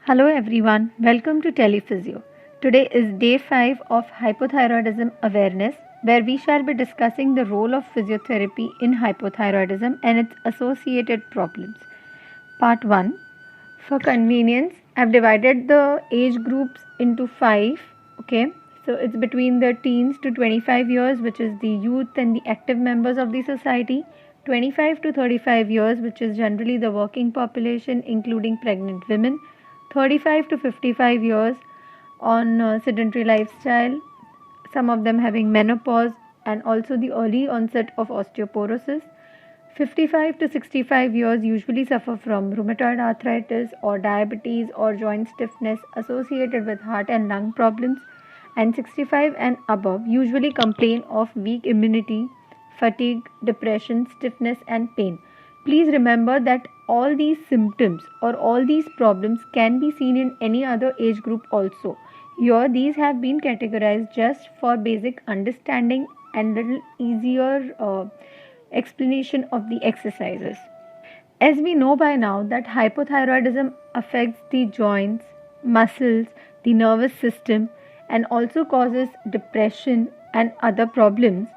Hello everyone, welcome to Telephysio. Today is day 5 of hypothyroidism awareness, where we shall be discussing the role of physiotherapy in hypothyroidism and its associated problems. Part 1. For convenience, I've divided the age groups into 5. Okay, so it's between the teens to 25 years, which is the youth and the active members of the society. 25 to 35 years, which is generally the working population, including pregnant women. 35 to 55 years on sedentary lifestyle, some of them having menopause and also the early onset of osteoporosis. 55 to 65 years usually suffer from rheumatoid arthritis or diabetes or joint stiffness associated with heart and lung problems, and 65 and above usually complain of weak immunity, fatigue, depression, stiffness, and pain. Please remember that all these symptoms or all these problems can be seen in any other age group also. Here, these have been categorized just for basic understanding and little easier explanation of the exercises. As we know by now that hypothyroidism affects the joints, muscles, the nervous system, and also causes depression and other problems.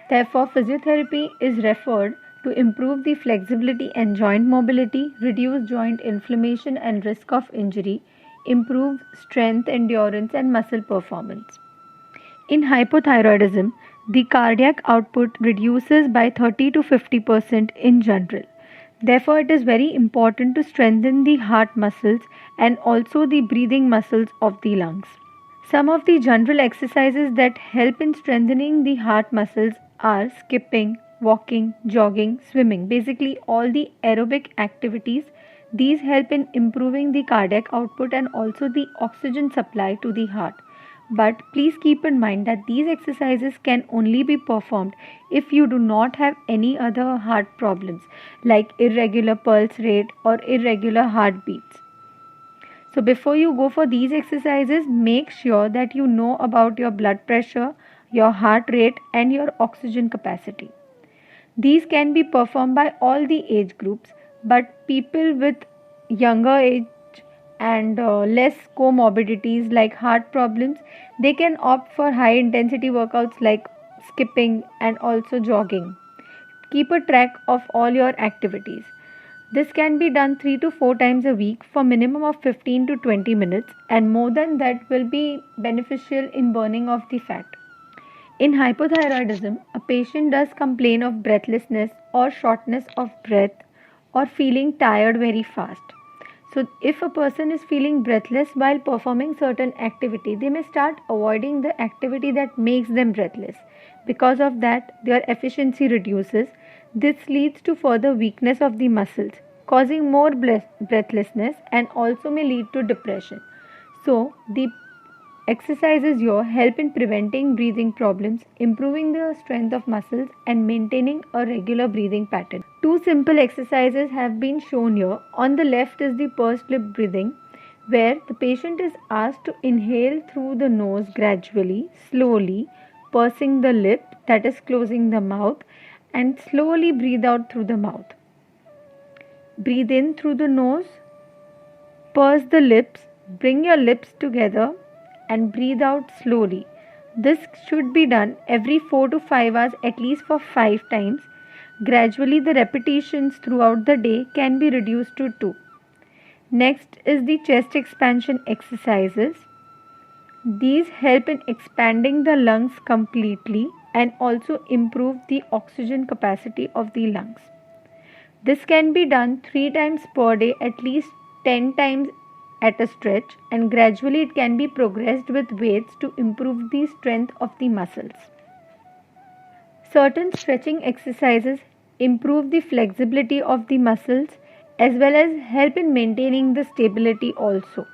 Therefore, physiotherapy is referred to improve the flexibility and joint mobility, reduce joint inflammation and risk of injury, improve strength, endurance, and muscle performance. In hypothyroidism, the cardiac output reduces by 30 to 50% in general. Therefore, it is very important to strengthen the heart muscles and also the breathing muscles of the lungs. Some of the general exercises that help in strengthening the heart muscles are skipping, walking, jogging, swimming, basically all the aerobic activities. These help in improving the cardiac output and also the oxygen supply to the heart. But please keep in mind that these exercises can only be performed if you do not have any other heart problems like irregular pulse rate or irregular heartbeats. So before you go for these exercises, make sure that you know about your blood pressure, your heart rate, and your oxygen capacity. These can be performed by all the age groups, but people with younger age and less comorbidities like heart problems, they can opt for high intensity workouts like skipping and also jogging. Keep a track of all your activities. This can be done 3 to 4 times a week for minimum of 15 to 20 minutes, and more than that will be beneficial in burning of the fat. In hypothyroidism, a patient does complain of breathlessness or shortness of breath or feeling tired very fast. So if a person is feeling breathless while performing certain activity, they may start avoiding the activity that makes them breathless. Because of that, their efficiency reduces. This leads to further weakness of the muscles, causing more breathlessness and also may lead to depression. So the exercises here help in preventing breathing problems, improving the strength of muscles, and maintaining a regular breathing pattern. Two simple exercises have been shown here. On the left is the pursed lip breathing, where the patient is asked to inhale through the nose gradually, slowly, pursing the lip, that is closing the mouth, and slowly breathe out through the mouth. Breathe in through the nose, purse the lips, bring your lips together, and breathe out slowly. This should be done every 4 to 5 hours, at least for 5 times. Gradually, the repetitions throughout the day can be reduced to 2. Next is the chest expansion exercises. These help in expanding the lungs completely and also improve the oxygen capacity of the lungs. This can be done 3 times per day, at least 10 times at a stretch, and gradually it can be progressed with weights to improve the strength of the muscles. Certain stretching exercises improve the flexibility of the muscles as well as help in maintaining the stability also.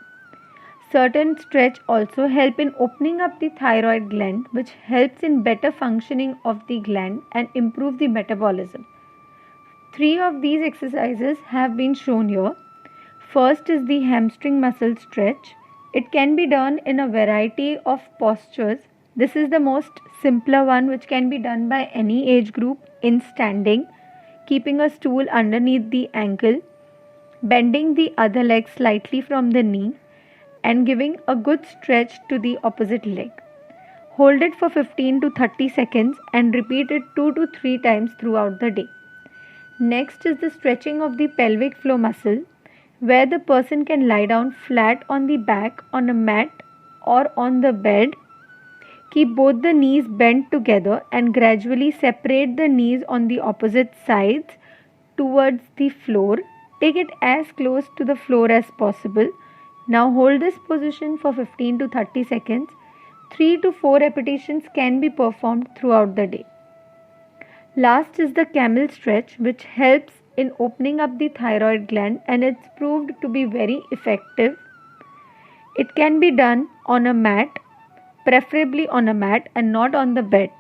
Certain stretch also help in opening up the thyroid gland, which helps in better functioning of the gland and improve the metabolism. 3 of these exercises have been shown here. First is the hamstring muscle stretch. It can be done in a variety of postures. This is the most simpler one, which can be done by any age group in standing, keeping a stool underneath the ankle, bending the other leg slightly from the knee and giving a good stretch to the opposite leg. Hold it for 15 to 30 seconds and repeat it 2 to 3 times throughout the day. Next is the stretching of the pelvic floor muscle, where the person can lie down flat on the back on a mat or on the bed. Keep both the knees bent together and gradually separate the knees on the opposite sides towards the floor. Take it as close to the floor as possible. Now hold this position for 15 to 30 seconds. 3 to 4 repetitions can be performed throughout the day. Last is the camel stretch, which helps in opening up the thyroid gland, and it's proved to be very effective. It can be done on a mat, preferably on a mat and not on the bed.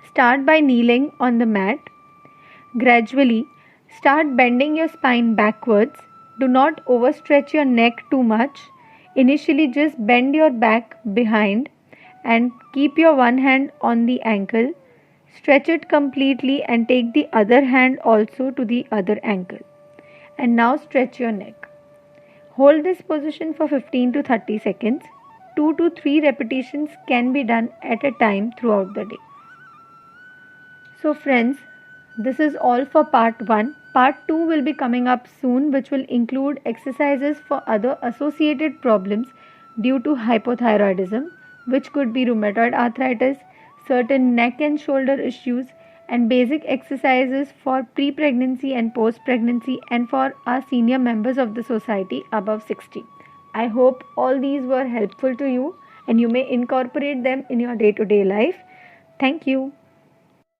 Start by kneeling on the mat. Gradually, start bending your spine backwards. Do not overstretch your neck too much. Initially, just bend your back behind and keep your one hand on the ankle. Stretch it completely and take the other hand also to the other ankle. And now stretch your neck. Hold this position for 15 to 30 seconds. 2 to 3 repetitions can be done at a time throughout the day. So friends, this is all for part 1. Part 2 will be coming up soon, which will include exercises for other associated problems due to hypothyroidism, which could be rheumatoid arthritis, certain neck and shoulder issues, and basic exercises for pre-pregnancy and post-pregnancy and for our senior members of the society above 60. I hope all these were helpful to you and you may incorporate them in your day-to-day life. Thank you.